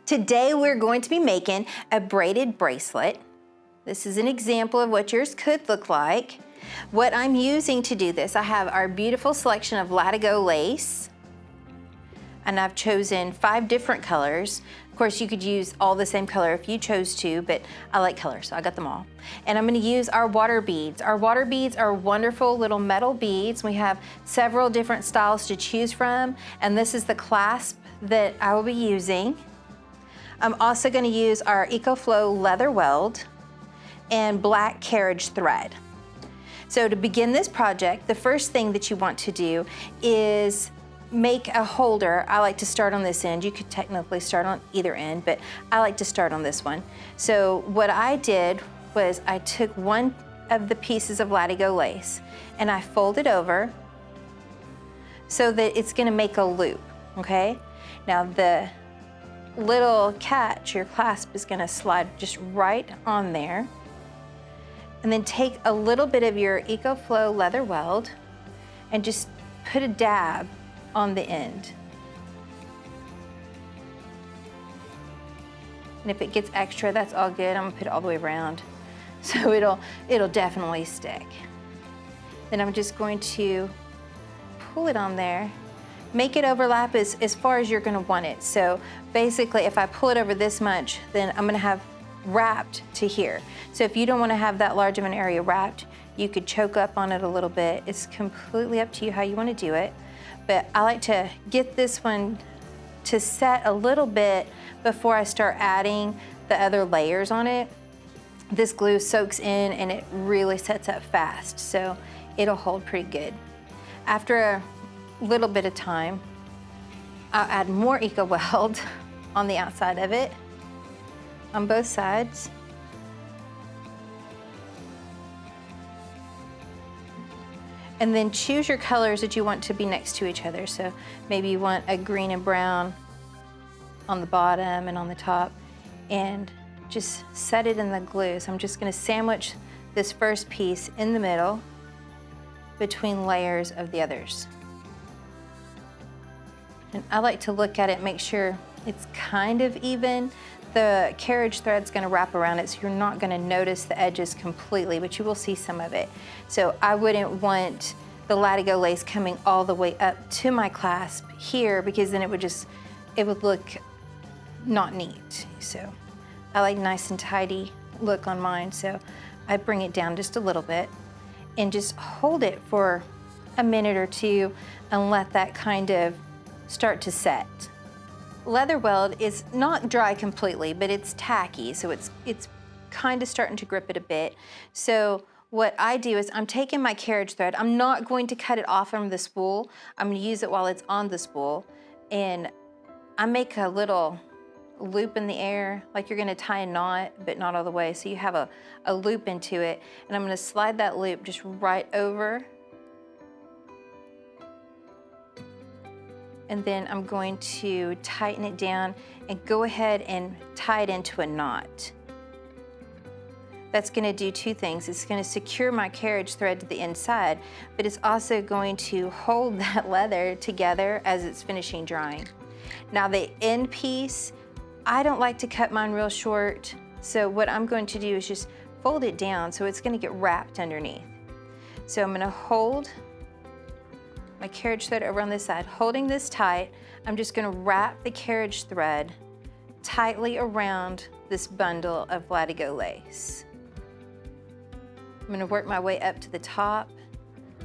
Today we're going to be making a braided bracelet. This is an example of what yours could look like. What I'm using to do this, I have our beautiful selection of latigo lace, and I've chosen 5 different colors. Of course, you could use all the same color if you chose to, but I like colors, so I got them all. And I'm gonna use our water beads. Our water beads are wonderful little metal beads. We have several different styles to choose from, and this is the clasp that I will be using. I'm also gonna use our EcoFlow leather weld and black carriage thread. So to begin this project, the first thing that you want to do is make a holder. I like to start on this end. You could technically start on either end, but I like to start on this one. So what I did was I took one of the pieces of latigo lace and I folded over so that it's gonna make a loop, okay? Now the little catch, your clasp is gonna slide just right on there. And then take a little bit of your EcoFlow leather weld and just put a dab on the end. And if it gets extra, that's all good. I'm gonna put it all the way around. So it'll definitely stick. Then I'm just going to pull it on there. Make it overlap as far as you're gonna want it. So basically, if I pull it over this much, then I'm gonna have wrapped to here. So if you don't wanna have that large of an area wrapped, you could choke up on it a little bit. It's completely up to you how you wanna do it. But I like to get this one to set a little bit before I start adding the other layers on it. This glue soaks in and it really sets up fast, so it'll hold pretty good. After a little bit of time, I'll add more EcoWeld on the outside of it, on both sides. And then choose your colors that you want to be next to each other. So maybe you want a green and brown on the bottom and on the top, and just set it in the glue. So I'm just gonna sandwich this first piece in the middle between layers of the others. And I like to look at it, make sure it's kind of even. The carriage thread's gonna wrap around it, so you're not gonna notice the edges completely, but you will see some of it. So I wouldn't want the latigo lace coming all the way up to my clasp here, because then it would look not neat. So I like nice and tidy look on mine, so I bring it down just a little bit and just hold it for a minute or two and let that kind of start to set. Leather weld is not dry completely, but it's tacky, so it's kind of starting to grip it a bit. So what I do is I'm taking my carriage thread. I'm not going to cut it off from the spool. I'm gonna use it while it's on the spool, and I make a little loop in the air, like you're gonna tie a knot, but not all the way. So you have a loop into it, and I'm gonna slide that loop just right over. And then I'm going to tighten it down and go ahead and tie it into a knot. That's gonna do 2 things. It's gonna secure my carriage thread to the inside, but it's also going to hold that leather together as it's finishing drying. Now the end piece, I don't like to cut mine real short, so what I'm going to do is just fold it down so it's gonna get wrapped underneath. So I'm gonna hold my carriage thread over on this side. Holding this tight, I'm just gonna wrap the carriage thread tightly around this bundle of latigo lace. I'm gonna work my way up to the top,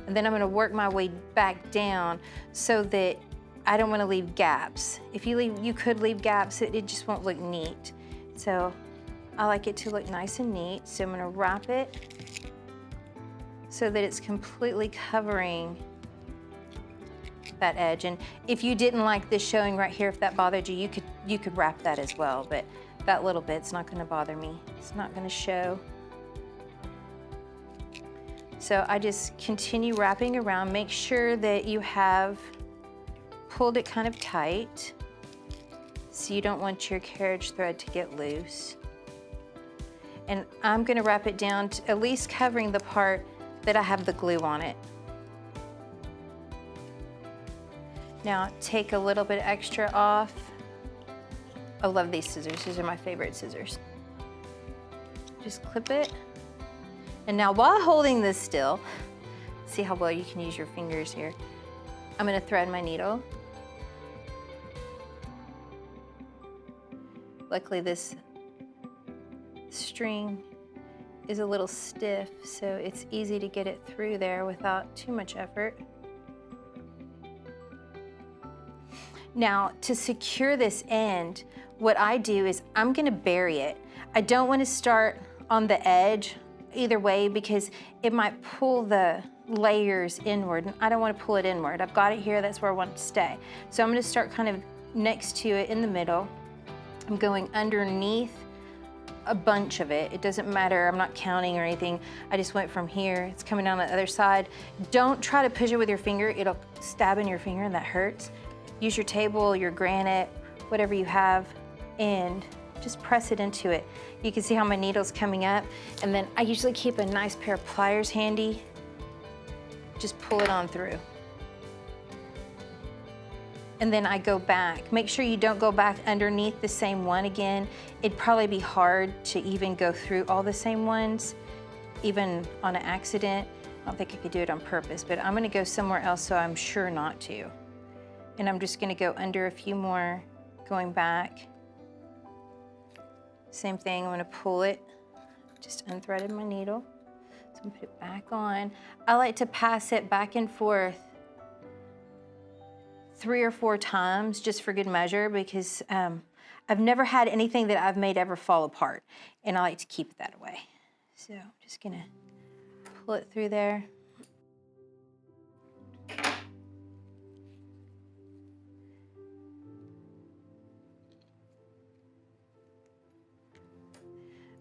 and then I'm gonna work my way back down so that I don't wanna leave gaps. If you could leave gaps, it just won't look neat. So I like it to look nice and neat, so I'm gonna wrap it so that it's completely covering that edge. And if you didn't like this showing right here, if that bothered you, you could wrap that as well, but that little bit's not gonna bother me. It's not gonna show. So I just continue wrapping around. Make sure that you have pulled it kind of tight, so you don't want your carriage thread to get loose. And I'm gonna wrap it down to at least covering the part that I have the glue on it. Now take a little bit extra off I love these scissors. These are my favorite scissors. Just clip it. And now while holding this still, see how well you can use your fingers here. I'm gonna thread my needle. Luckily this string is a little stiff, so it's easy to get it through there without too much effort. Now, to secure this end, what I do is I'm gonna bury it. I don't wanna start on the edge either way because it might pull the layers inward, and I don't wanna pull it inward. I've got it here, that's where I want it to stay. So I'm gonna start kind of next to it in the middle. I'm going underneath a bunch of it. It doesn't matter, I'm not counting or anything. I just went from here, it's coming down the other side. Don't try to push it with your finger, it'll stab in your finger and that hurts. Use your table, your granite, whatever you have, and just press it into it. You can see how my needle's coming up, and then I usually keep a nice pair of pliers handy. Just pull it on through. And then I go back. Make sure you don't go back underneath the same one again. It'd probably be hard to even go through all the same ones, even on an accident. I don't think I could do it on purpose, but I'm gonna go somewhere else so I'm sure not to. And I'm just gonna go under a few more, going back. Same thing, I'm gonna pull it. Just unthreaded my needle. So I'm gonna put it back on. I like to pass it back and forth 3 or 4 times just for good measure because I've never had anything that I've made ever fall apart, and I like to keep it that way. So I'm just gonna pull it through there.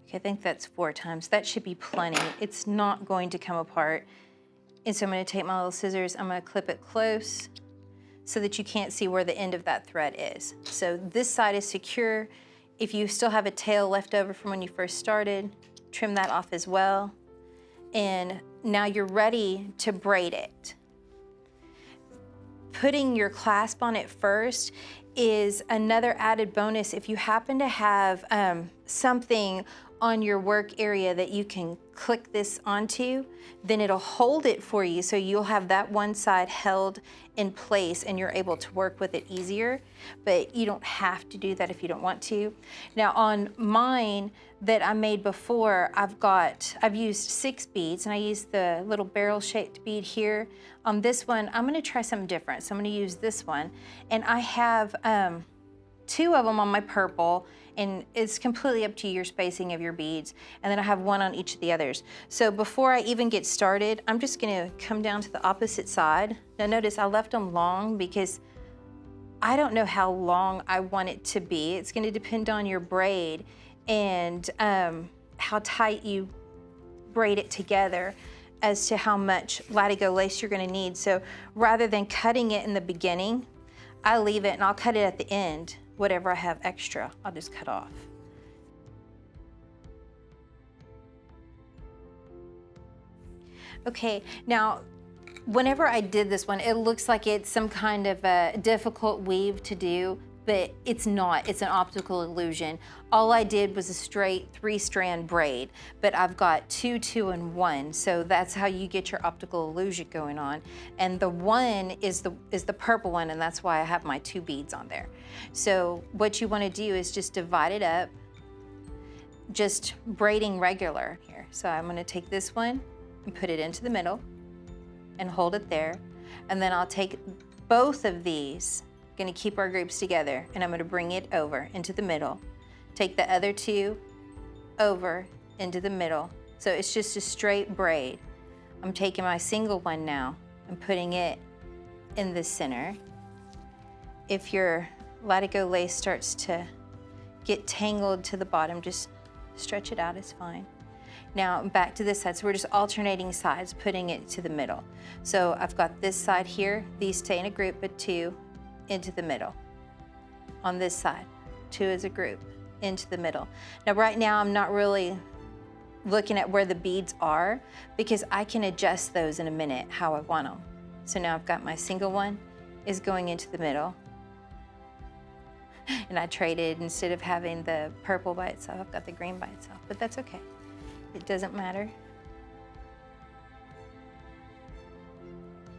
Okay, I think that's 4 times. That should be plenty. It's not going to come apart. And so I'm gonna take my little scissors, I'm gonna clip it close so that you can't see where the end of that thread is. So this side is secure. If you still have a tail left over from when you first started, trim that off as well. And now you're ready to braid it. Putting your clasp on it first is another added bonus. If you happen to have something on your work area that you can click this onto, then it'll hold it for you, so you'll have that one side held in place and you're able to work with it easier, but you don't have to do that if you don't want to. Now on mine that I made before, I've used 6 beads, and I used the little barrel shaped bead here. On this one, I'm gonna try something different. So I'm gonna use this one, and I have 2 of them on my purple, and it's completely up to your spacing of your beads. And then I have 1 on each of the others. So before I even get started, I'm just gonna come down to the opposite side. Now notice I left them long because I don't know how long I want it to be. It's gonna depend on your braid and how tight you braid it together as to how much latigo lace you're gonna need. So rather than cutting it in the beginning, I leave it and I'll cut it at the end. Whatever I have extra, I'll just cut off. Okay, now, whenever I did this one, it looks like it's some kind of a difficult weave to do, but it's not, it's an optical illusion. All I did was a straight 3-strand braid, but I've got 2, 2, and 1, so that's how you get your optical illusion going on. And the 1 is the purple one, and that's why I have my 2 beads on there. So what you wanna do is just divide it up, just braiding regular here. So I'm gonna take this one and put it into the middle and hold it there. And then I'll take both of these, gonna keep our groups together, and I'm gonna bring it over into the middle. Take the other 2 over into the middle. So it's just a straight braid. I'm taking my single one now and putting it in the center. If your latigo lace starts to get tangled to the bottom, just stretch it out, it's fine. Now back to this side, so we're just alternating sides, putting it to the middle. So I've got this side here, these stay in a group, but 2 into the middle. On this side, 2 as a group, into the middle. Now right now I'm not really looking at where the beads are because I can adjust those in a minute how I want them. So now I've got my single one is going into the middle. And I traded, instead of having the purple by itself, I've got the green by itself, but that's okay. It doesn't matter.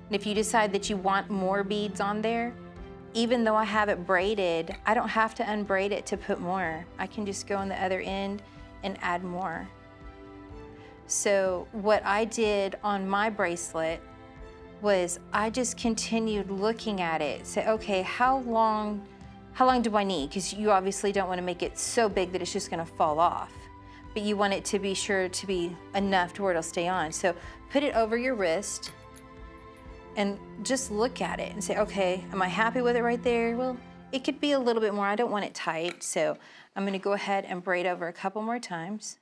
And if you decide that you want more beads on there, even though I have it braided, I don't have to unbraid it to put more. I can just go on the other end and add more. So what I did on my bracelet was I just continued looking at it, say, okay, how long do I need? Because you obviously don't want to make it so big that it's just going to fall off, but you want it to be sure to be enough to where it'll stay on. So put it over your wrist and just look at it and say, okay, am I happy with it right there? Well, it could be a little bit more. I don't want it tight, so I'm going to go ahead and braid over a couple more times.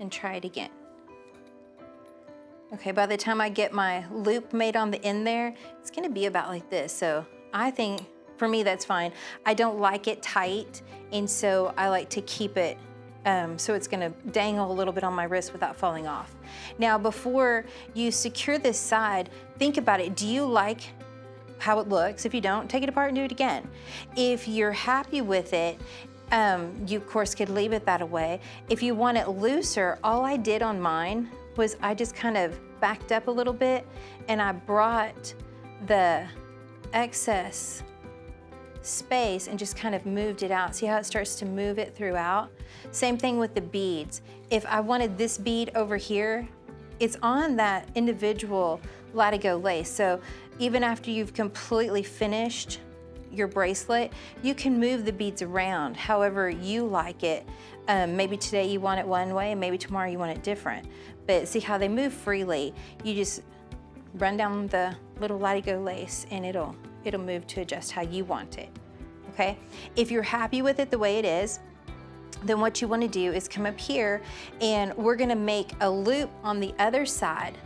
And try it again. Okay, by the time I get my loop made on the end there, it's gonna be about like this. So I think, for me, that's fine. I don't like it tight, and so I like to keep it so it's gonna dangle a little bit on my wrist without falling off. Now, before you secure this side, think about it. Do you like how it looks? If you don't, take it apart and do it again. If you're happy with it, you of course could leave it that way. If you want it looser, all I did on mine was I just kind of backed up a little bit and I brought the excess space and just kind of moved it out. See how it starts to move it throughout? Same thing with the beads. If I wanted this bead over here, it's on that individual latigo lace. So even after you've completely finished your bracelet, you can move the beads around however you like it. Maybe today you want it one way and maybe tomorrow you want it different. But see how they move freely. You just run down the little latigo lace and it'll move to adjust how you want it, okay? If you're happy with it the way it is, then what you want to do is come up here and we're gonna make a loop on the other side,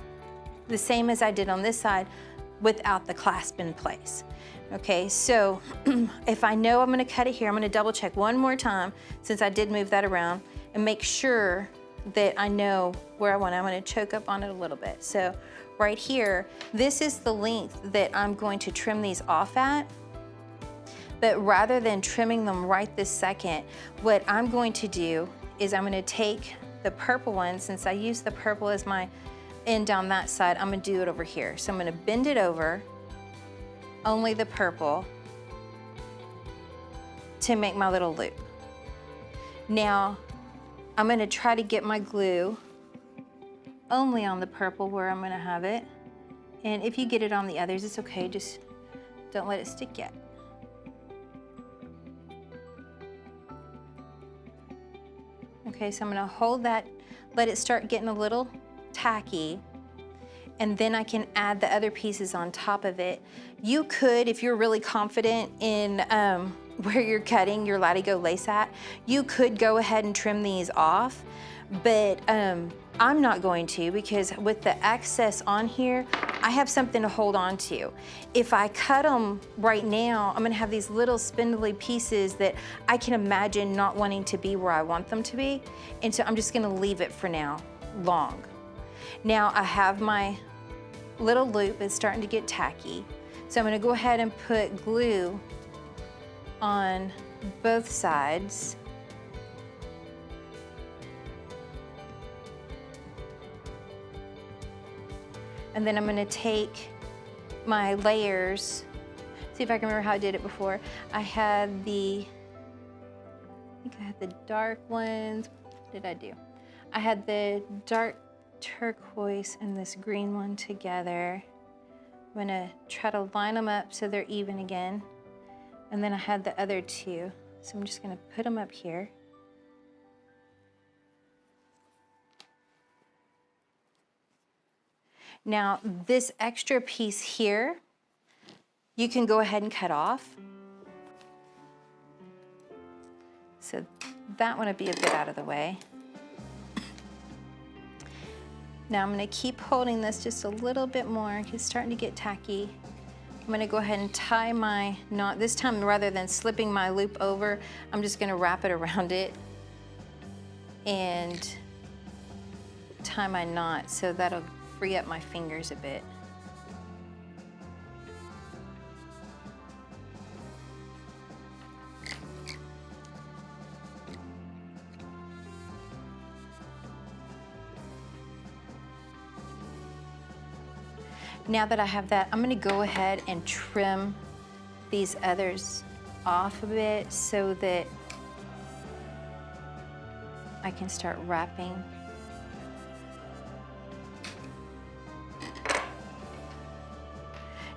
the same as I did on this side, without the clasp in place. Okay, so if I know I'm gonna cut it here, I'm gonna double check one more time since I did move that around and make sure that I know where I want it. I'm gonna choke up on it a little bit. So right here, this is the length that I'm going to trim these off at. But rather than trimming them right this second, what I'm going to do is I'm gonna take the purple one, since I used the purple as my end down that side, I'm gonna do it over here. So I'm gonna bend it over, only the purple, to make my little loop. Now, I'm gonna try to get my glue only on the purple where I'm gonna have it. And if you get it on the others, it's okay, just don't let it stick yet. Okay, so I'm gonna hold that, let it start getting a little tacky, and then I can add the other pieces on top of it. You could, if you're really confident in where you're cutting your latigo lace at, you could go ahead and trim these off, but I'm not going to, because with the excess on here, I have something to hold on to. If I cut them right now, I'm gonna have these little spindly pieces that I can imagine not wanting to be where I want them to be, and so I'm just gonna leave it for now, long. Now I have my little loop, it's starting to get tacky, so I'm gonna go ahead and put glue on both sides. And then I'm gonna take my layers, see if I can remember how I did it before. I think I had the dark ones. What did I do? I had the dark turquoise and this green one together. I'm gonna try to line them up so they're even again. And then I had the other two. So I'm just gonna put them up here. Now, this extra piece here, you can go ahead and cut off. So that one would be a bit out of the way. Now I'm gonna keep holding this just a little bit more because it's starting to get tacky. I'm gonna go ahead and tie my knot. This time, rather than slipping my loop over, I'm just gonna wrap it around it and tie my knot, so that'll free up my fingers a bit. Now that I have that, I'm gonna go ahead and trim these others off a bit so that I can start wrapping.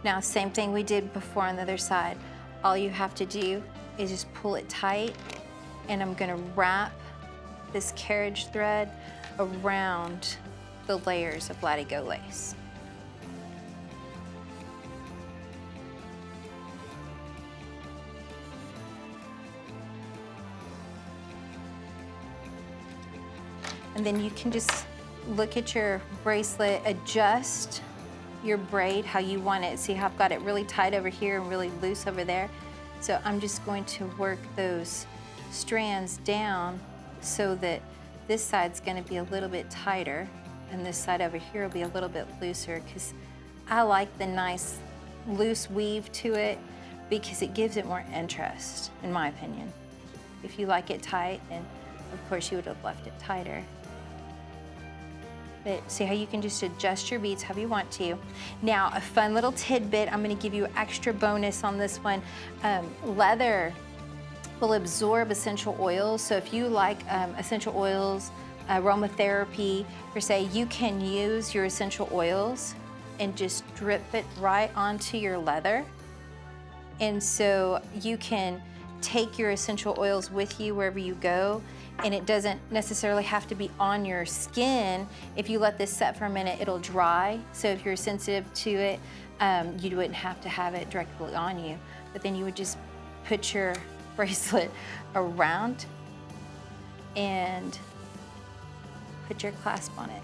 Now, same thing we did before on the other side. All you have to do is just pull it tight, and I'm gonna wrap this carriage thread around the layers of latigo lace. And then you can just look at your bracelet, adjust your braid how you want it. See how I've got it really tight over here and really loose over there? So I'm just going to work those strands down so that this side's gonna be a little bit tighter and this side over here will be a little bit looser, because I like the nice loose weave to it because it gives it more interest, in my opinion. If you like it tight, then of course you would have left it tighter. But see how you can just adjust your beads how you want to. Now, a fun little tidbit, I'm gonna give you extra bonus on this one. Leather will absorb essential oils. So if you like essential oils, aromatherapy per se, you can use your essential oils and just drip it right onto your leather. And so you can take your essential oils with you wherever you go, and it doesn't necessarily have to be on your skin. If you let this set for a minute, it'll dry. So if you're sensitive to it, you wouldn't have to have it directly on you. But then you would just put your bracelet around and put your clasp on it.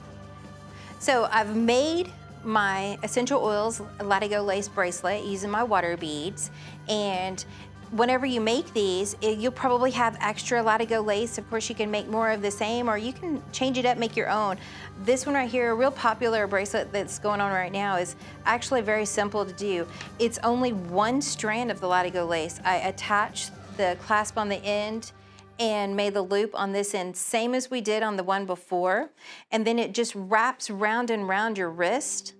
So I've made my Essential Oils Latigo Lace Bracelet using my water beads, and whenever you make these, you'll probably have extra latigo lace. Of course, you can make more of the same, or you can change it up, make your own. This one right here, a real popular bracelet that's going on right now, is actually very simple to do. It's only one strand of the latigo lace. I attach the clasp on the end and made the loop on this end, same as we did on the one before. And then it just wraps round and round your wrist.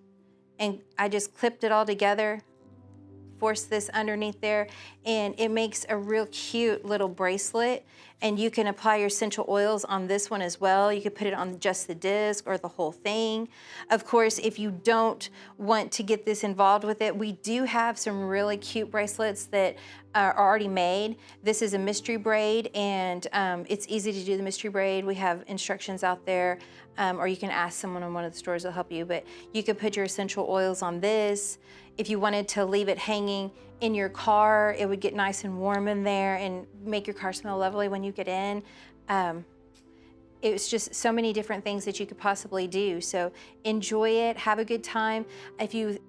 And I just clipped it all together, force this underneath there, and it makes a real cute little bracelet. And you can apply your essential oils on this one as well. You could put it on just the disc or the whole thing. Of course, if you don't want to get this involved with it, we do have some really cute bracelets that are already made. This is a mystery braid, and it's easy to do the mystery braid. We have instructions out there, or you can ask someone in one of the stores to help you, but you could put your essential oils on this. If you wanted to leave it hanging in your car, it would get nice and warm in there and make your car smell lovely when you get in. It's just so many different things that you could possibly do. So enjoy it, have a good time. If you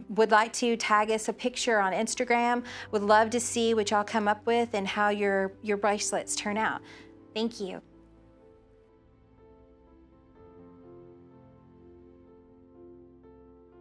would like to tag us a picture on Instagram, would love to see what y'all come up with and how your bracelets turn out. Thank you.